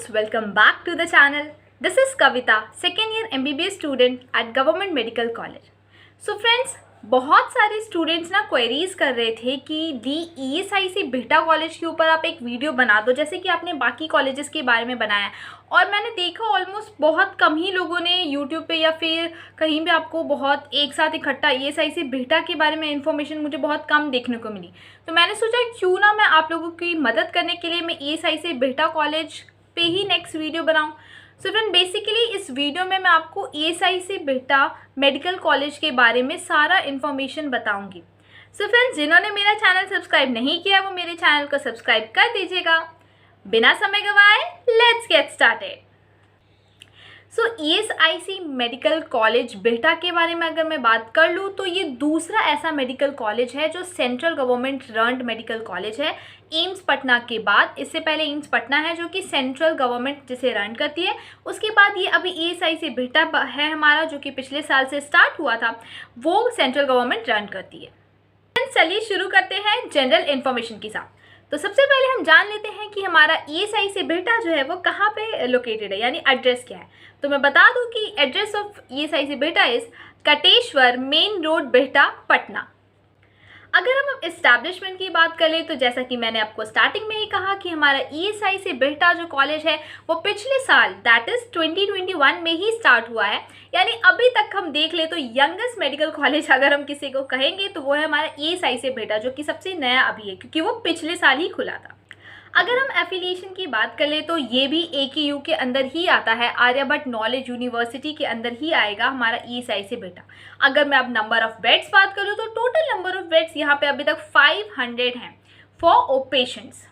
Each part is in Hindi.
friends, welcome back to the channel. This is Kavita, second year MBBS student at Government Medical College. So friends, बहुत सारे स्टूडेंट्स ना क्वेरीज कर रहे थे कि DESIC बिहटा कॉलेज के ऊपर आप एक वीडियो बना दो जैसे कि आपने बाकी कॉलेजेस के बारे में बनाया। और मैंने देखा ऑलमोस्ट बहुत कम ही लोगों ने यूट्यूब पे या फिर कहीं भी आपको बहुत एक साथ इकट्ठा ESIC बिहटा के बारे में इन्फॉर्मेशन मुझे बहुत कम देखने को मिली। तो मैंने सोचा क्यों ना मैं आप लोगों की मदद करने के लिए मैं ESIC बिहटा कॉलेज पे ही नेक्स्ट वीडियो बनाऊँ। सो फ्रेंड बेसिकली इस वीडियो में मैं आपको ESIC बिहटा मेडिकल कॉलेज के बारे में सारा इन्फॉर्मेशन बताऊंगी। सो फ्रेंड्स जिन्होंने मेरा चैनल सब्सक्राइब नहीं किया वो मेरे चैनल को सब्सक्राइब कर दीजिएगा। बिना समय गवाए let's get started. So ESIC medical college Bihta के बारे में अगर मैं बात कर लूँ तो ये दूसरा ऐसा मेडिकल कॉलेज है जो सेंट्रल गवर्नमेंट रन्ड मेडिकल कॉलेज है एम्स पटना के बाद। इससे पहले एम्स पटना है जो कि सेंट्रल गवर्नमेंट जिसे रन करती है। उसके बाद ये अभी ESIC बिहटा है हमारा जो कि पिछले साल से स्टार्ट हुआ था, वो सेंट्रल गवर्नमेंट रन करती है। चलिए शुरू करते हैं जनरल इन्फॉर्मेशन के साथ। तो सबसे पहले हम जान लेते हैं कि हमारा ESIC बिहटा जो है वो कहाँ पे लोकेटेड है, यानी एड्रेस क्या है। तो मैं बता दूं कि address of ESIC Bihta is Kateshwar main road Bihta Patna. अगर हम इस्टेब्लिशमेंट की बात करें तो जैसा कि मैंने आपको स्टार्टिंग में ही कहा कि हमारा ESIC बिहटा जो कॉलेज है वो पिछले साल दैट इज 2021 में ही स्टार्ट हुआ है। यानी अभी तक हम देख ले तो यंगेस्ट मेडिकल कॉलेज अगर हम किसी को कहेंगे तो वो है हमारा ESIC बिहटा जो कि सबसे नया अभी है क्योंकि वो पिछले साल ही खुला था। अगर हम एफिलिएशन की बात कर ले तो ये भी AKU के अंदर ही आता है, आर्यभट्ट नॉलेज यूनिवर्सिटी के अंदर ही आएगा हमारा ESIC बिहटा। अगर मैं अब नंबर ऑफ बेड्स बात करूँ तो टोटल नंबर ऑफ बेड्स यहाँ पे अभी तक 500 हैं फॉर पेशेंट्स।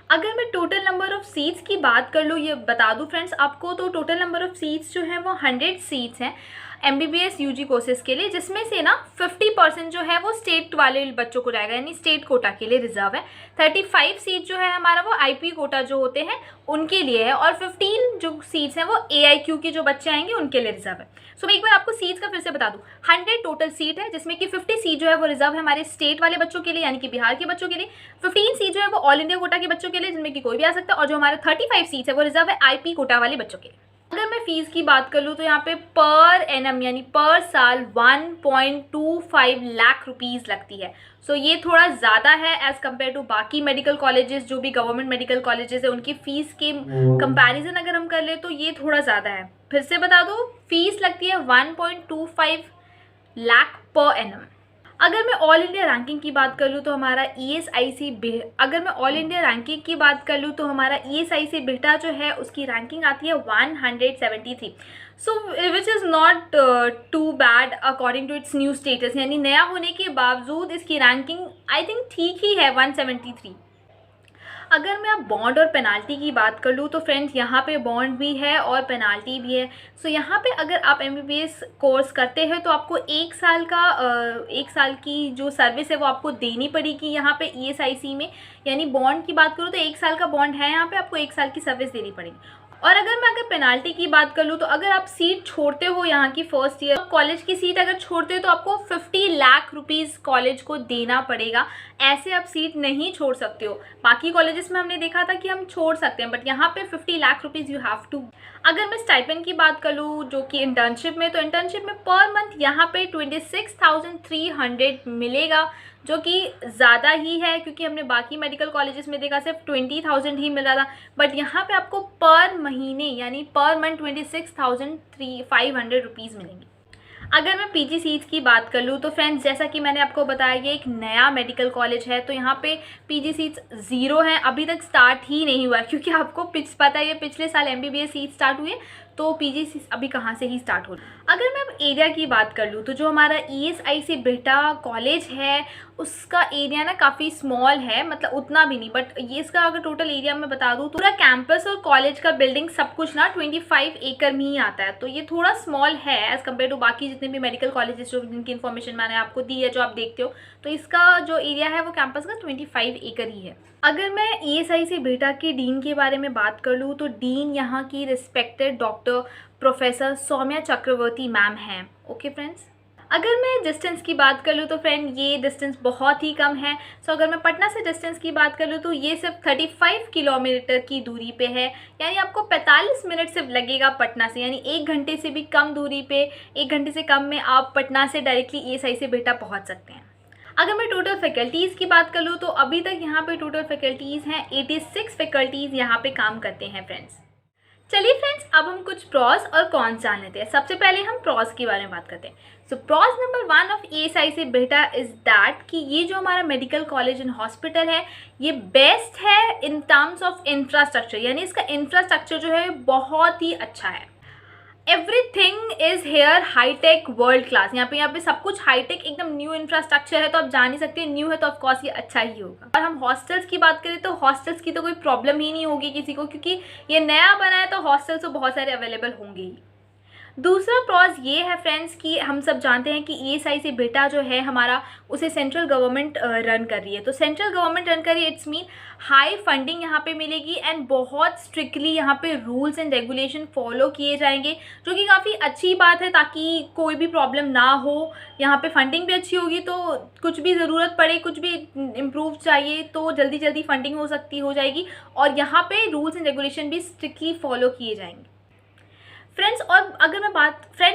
अगर मैं टोटल नंबर ऑफ सीट्स की बात कर लूँ, ये बता दूँ फ्रेंड्स आपको, तो टोटल नंबर ऑफ सीट्स जो है वो 100 सीट्स हैं MBBS UG कोर्सेज के लिए, जिसमें से ना 50% जो है वो स्टेट वाले बच्चों को जाएगा, यानी स्टेट कोटा के लिए रिजर्व है। 35 सीट जो है हमारा वो IP कोटा जो होते हैं उनके लिए है, और 15 जो सीट्स हैं वो AIQ के जो बच्चे आएंगे उनके लिए रिजर्व है। सो मैं एक बार आपको सीट्स का फिर से बता दूं, 100 टोटल सीट है जिसमें कि 50 सीट जो है वो रिजर्व है हमारे स्टेट वाले बच्चों के लिए यानी कि बिहार के बच्चों के लिए, 15 सीट जो है वो ऑल इंडिया कोटा के बच्चों के लिए जिनमें कि कोई भी आ सकता है, और जो हमारे 35 सीट्स है वो रिजर्व है IP कोटा वाले बच्चों के लिए। अगर मैं फीस की बात कर लूँ तो यहाँ पे पर एनम यानी पर साल 1.25 लाख रुपीज़ लगती है। सो ये थोड़ा ज़्यादा है एज़ कम्पेयर टू बाकी मेडिकल कॉलेजेस जो भी गवर्नमेंट मेडिकल कॉलेजेस है उनकी फ़ीस के कंपैरिजन अगर हम कर ले तो ये थोड़ा ज़्यादा है। फिर से बता दो, फीस लगती है 1.25 लाख पर एनम। अगर मैं ऑल इंडिया रैंकिंग की बात कर लूँ तो हमारा ESIC बिहटा जो है उसकी रैंकिंग आती है 173। So which is not too bad according to its new status, यानी नया होने के बावजूद इसकी रैंकिंग आई थिंक ठीक ही है 173। अगर मैं अब बॉन्ड और पेनाल्टी की बात कर लूँ तो फ्रेंड्स यहाँ पे बॉन्ड भी है और पेनाल्टी भी है। सो यहाँ पे अगर आप MBBS कोर्स करते हैं तो आपको एक साल की जो सर्विस है वो आपको देनी पड़ेगी यहाँ पे ESIC में। यानी बॉन्ड की बात करूँ तो 1 साल का बॉन्ड है, यहाँ पे आपको 1 साल की सर्विस देनी पड़ेगी। और अगर पेनाल्टी की बात कर लूँ तो अगर आप सीट छोड़ते हो यहाँ की फर्स्ट ईयर कॉलेज की सीट अगर छोड़ते हो तो आपको 50 लाख रुपीज़ कॉलेज को देना पड़ेगा। ऐसे आप सीट नहीं छोड़ सकते हो। बाकी कॉलेजेस में हमने देखा था कि हम छोड़ सकते हैं, बट यहाँ पे 50 lakh rupees you have to. अगर मैं स्टाइपेंड की बात कर लूँ जो कि इंटर्नशिप में, तो इंटर्नशिप में पर मंथ यहाँ पे 26,300 मिलेगा जो कि ज़्यादा ही है क्योंकि हमने बाकी मेडिकल कॉलेजेस में देखा सिर्फ 20,000 ही मिल रहा था, बट यहाँ पे आपको पर महीने यानी पर मंथ 26,500 रुपीज़ मिलेंगे। अगर मैं PG सीट्स की बात कर लूँ तो फ्रेंड्स जैसा कि मैंने आपको बताया ये एक नया मेडिकल कॉलेज है, तो यहाँ पे PG सीट्स 0 हैं, अभी तक स्टार्ट ही नहीं हुआ है क्योंकि आपको पता है ये पिछले साल MBBS सीट स्टार्ट हुई है, तो PG सीट्स अभी कहाँ से ही स्टार्ट हो रही है। अगर मैं अब एरिया की बात कर लूँ तो जो हमारा ESIC बिहटा कॉलेज है उसका एरिया ना काफ़ी स्मॉल है, मतलब उतना भी नहीं, बट ये इसका अगर टोटल एरिया मैं बता दूँ, पूरा कैंपस और कॉलेज का बिल्डिंग सब कुछ ना 25 एकड़ में ही आता है, तो ये थोड़ा स्मॉल है एज़ कम्पेयर टू बाकी जितने भी मेडिकल कॉलेजेस जो जिनकी इन्फॉर्मेशन मैंने आपको दी है जो आप देखते हो, तो इसका जो एरिया है वो कैंपस का 25 एकड़ ही है। अगर मैं ESIC बिहटा के डीन के बारे में बात कर लूँ तो डीन यहाँ की रिस्पेक्टेड डॉक्टर प्रोफेसर सौम्या चक्रवर्ती मैम हैं। ओके फ्रेंड्स, अगर मैं डिस्टेंस की बात कर लूँ तो फ्रेंड ये डिस्टेंस बहुत ही कम है। सो अगर मैं पटना से डिस्टेंस की बात कर लूँ तो ये सिर्फ 35 किलोमीटर की दूरी पे है, यानी आपको 45 मिनट सिर्फ लगेगा पटना से, यानी 1 घंटे से भी कम दूरी पे, 1 घंटे से कम में आप पटना से डायरेक्टली ईएसआई से बेटा पहुँच सकते हैं। अगर मैं टोटल फैकल्टीज़ की बात कर लूँ तो अभी तक यहाँ पे टोटल फैकल्टीज़ हैं 86 फैकल्टीज़ यहाँ पे काम करते हैं फ्रेंड्स। चलिए फ्रेंड्स, अब हम कुछ प्रॉस और कॉन्स जान लेते हैं। सबसे पहले हम प्रॉस के बारे में बात करते हैं। सो प्रॉस नंबर 1 ऑफ ईएसआई से बेटा इज़ दैट कि ये जो हमारा मेडिकल कॉलेज एंड हॉस्पिटल है ये बेस्ट है इन टर्म्स ऑफ इंफ्रास्ट्रक्चर, यानी इसका इंफ्रास्ट्रक्चर जो है बहुत ही अच्छा है। Everything is here hi tech world class. यहाँ पे सब कुछ हाईटेक एकदम न्यू इंफ्रास्ट्रक्चर है, तो आप जान ही सकते हैं न्यू है तो ऑफकोर्स ये अच्छा ही होगा। और हम हॉस्टल्स की बात करें तो हॉस्टल्स की तो कोई प्रॉब्लम ही नहीं होगी किसी को, क्योंकि ये नया बना है तो हॉस्टल्स तो बहुत सारे अवेलेबल होंगे ही। दूसरा प्रॉस ये है फ्रेंड्स कि हम सब जानते हैं कि ईएसआई से बेटा जो है हमारा उसे सेंट्रल गवर्नमेंट रन कर रही है। तो सेंट्रल गवर्नमेंट रन कर रही है, इट्स मीन हाई फंडिंग यहाँ पे मिलेगी एंड बहुत स्ट्रिक्टली यहाँ पे रूल्स एंड रेगुलेशन फॉलो किए जाएंगे, जो कि काफ़ी अच्छी बात है ताकि कोई भी प्रॉब्लम ना हो। यहाँ पे फंडिंग भी अच्छी होगी तो कुछ भी ज़रूरत पड़े, कुछ भी इम्प्रूव चाहिए तो जल्दी जल्दी फंडिंग हो जाएगी और यहाँ पे रूल्स एंड रेगुलेशन भी स्ट्रिक्टली फॉलो किए जाएंगे फ्रेंड्स। और अगर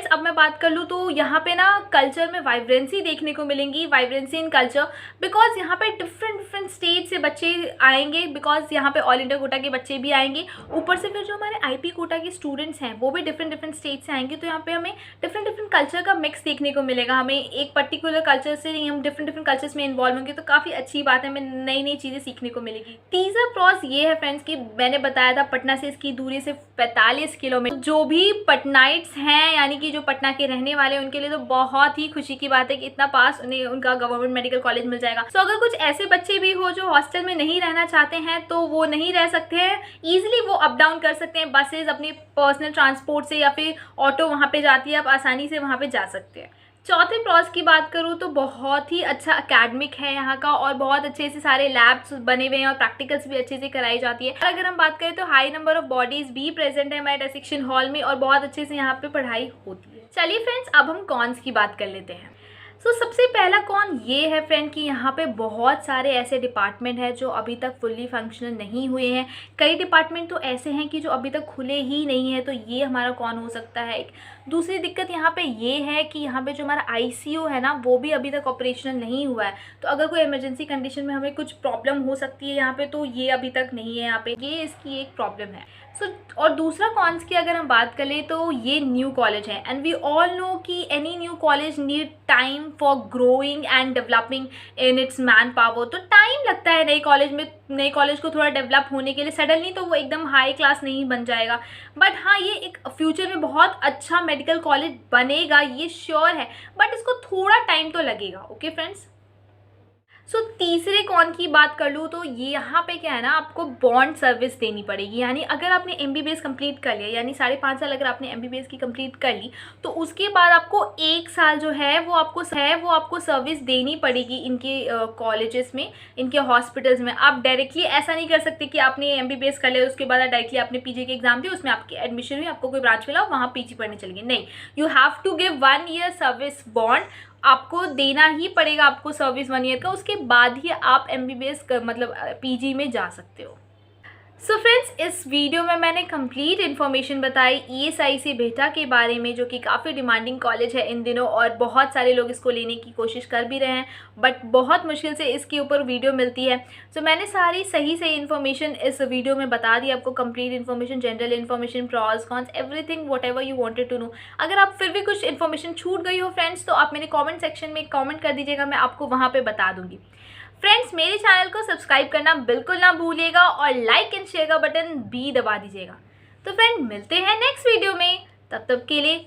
अब मैं बात कर लूँ तो यहाँ पे ना कल्चर में वाइब्रेंसी देखने को मिलेंगी, वाइब्रेंसी इन कल्चर, बिकॉज यहाँ पे डिफरेंट स्टेट से बच्चे आएंगे, बिकॉज यहाँ पे ऑल इंडिया कोटा के बच्चे भी आएंगे। ऊपर से फिर जो हमारे आईपी कोटा के स्टूडेंट्स हैं वो भी डिफरेंट स्टेट से आएंगे, तो यहाँ पे हमें डिफरेंट कल्चर का मिक्स देखने को मिलेगा। हमें एक पर्टिकुलर कल्चर से नहीं, हम डिफरेंट कल्चर्स में इन्वॉल्व होंगे, तो काफ़ी अच्छी बात है, हमें नई चीज़ें सीखने को मिलेगी। तीसरा प्रॉस ये है फ्रेंड्स कि मैंने बताया था पटना से इसकी दूरी सिर्फ 45 किलोमीटर। जो भी पटनाइट्स हैं यानी कि जो पटना के रहने वाले हैं उनके लिए तो बहुत ही खुशी की बात है कि इतना पास उन्हें उनका गवर्नमेंट मेडिकल कॉलेज मिल जाएगा। सो अगर कुछ ऐसे बच्चे भी हो जो हॉस्टल में नहीं रहना चाहते हैं तो वो नहीं रह सकते हैं, ईजिली वो अप डाउन कर सकते हैं बसेज, अपनी पर्सनल ट्रांसपोर्ट से, या फिर ऑटो वहाँ पे जाती है, आप आसानी से वहाँ पे जा सकते हैं। चौथे प्रॉस की बात करूँ तो बहुत ही अच्छा एकेडमिक है यहाँ का और बहुत अच्छे से सारे लैब्स बने हुए हैं और प्रैक्टिकल्स भी अच्छे से कराई जाती है। और अगर हम बात करें तो हाई नंबर ऑफ बॉडीज़ भी प्रेजेंट है हमारे डिसेक्शन हॉल में और बहुत अच्छे से यहाँ पे पढ़ाई होती है। चलिए फ्रेंड्स, अब हम कॉन्स की बात कर लेते हैं। सबसे पहला कॉन ये है फ्रेंड कि यहाँ पे बहुत सारे ऐसे डिपार्टमेंट हैं जो अभी तक फुल्ली फंक्शनल नहीं हुए हैं। कई डिपार्टमेंट तो ऐसे हैं कि जो अभी तक खुले ही नहीं है, तो ये हमारा कॉन हो सकता है। एक दूसरी दिक्कत यहाँ पे ये है कि यहाँ पे जो हमारा आईसीयू है ना वो भी अभी तक ऑपरेशनल नहीं हुआ है, तो अगर कोई इमरजेंसी कंडीशन में हमें कुछ प्रॉब्लम हो सकती है यहाँ पे, तो ये अभी तक नहीं है यहाँ पे, ये इसकी एक प्रॉब्लम है। और दूसरा कॉन्स की अगर हम बात करें तो ये न्यू कॉलेज है एंड वी ऑल नो कि any new college need time for growing and developing in its man power. तो टाइम लगता है नए कॉलेज को थोड़ा डेवलप होने के लिए, सडनली तो वो एकदम हाई क्लास नहीं बन जाएगा, बट हाँ ये एक फ्यूचर में बहुत अच्छा मेडिकल कॉलेज बनेगा, ये श्योर है, बट इसको थोड़ा टाइम तो लगेगा। ओके फ्रेंड्स, तीसरे कॉन की बात कर लूँ तो ये यहाँ पे क्या है ना, आपको बॉन्ड सर्विस देनी पड़ेगी। यानी अगर आपने एमबीबीएस कंप्लीट कर लिया, यानी 5.5 साल अगर आपने एमबीबीएस की कंप्लीट कर ली, तो उसके बाद आपको 1 साल जो है वो आपको सर्विस देनी पड़ेगी इनके कॉलेजेस में, इनके हॉस्पिटल्स में। आप डायरेक्टली ऐसा नहीं कर सकते कि आपने एमबीबीएस कर लिया उसके बाद डायरेक्टली आपने पीजी के एग्जाम दिए, उसमें आपकी एडमिशन हुई, आपको कोई ब्रांच मिला, वहाँ पीजी पढ़ने चले गए। नहीं, you have to give 1 year service bond, आपको देना ही पड़ेगा आपको सर्विस 1 ईयर का, उसके बाद ही आप एमबीबीएस मतलब पीजी में जा सकते हो। फ्रेंड्स, इस वीडियो में मैंने कंप्लीट इन्फॉर्मेशन बताई ईएसआई से बेटा के बारे में, जो कि काफ़ी डिमांडिंग कॉलेज है इन दिनों और बहुत सारे लोग इसको लेने की कोशिश कर भी रहे हैं, बट बहुत मुश्किल से इसके ऊपर वीडियो मिलती है। मैंने सारी सही इन्फॉर्मेशन इस वीडियो में बता दी आपको, complete information, general information, pros cons, everything whatever you wanted to know. अगर आप फिर भी कुछ इन्फॉर्मेशन छूट गई हो फ्रेंड्स, तो आप मेरे कॉमेंट सेक्शन में कॉमेंट कर दीजिएगा, मैं आपको वहाँ पर बता दूँगी। फ्रेंड्स, मेरे चैनल को सब्सक्राइब करना बिल्कुल ना भूलिएगा और लाइक एंड शेयर का बटन भी दबा दीजिएगा। तो फ्रेंड, मिलते हैं नेक्स्ट वीडियो में, तब तक के लिए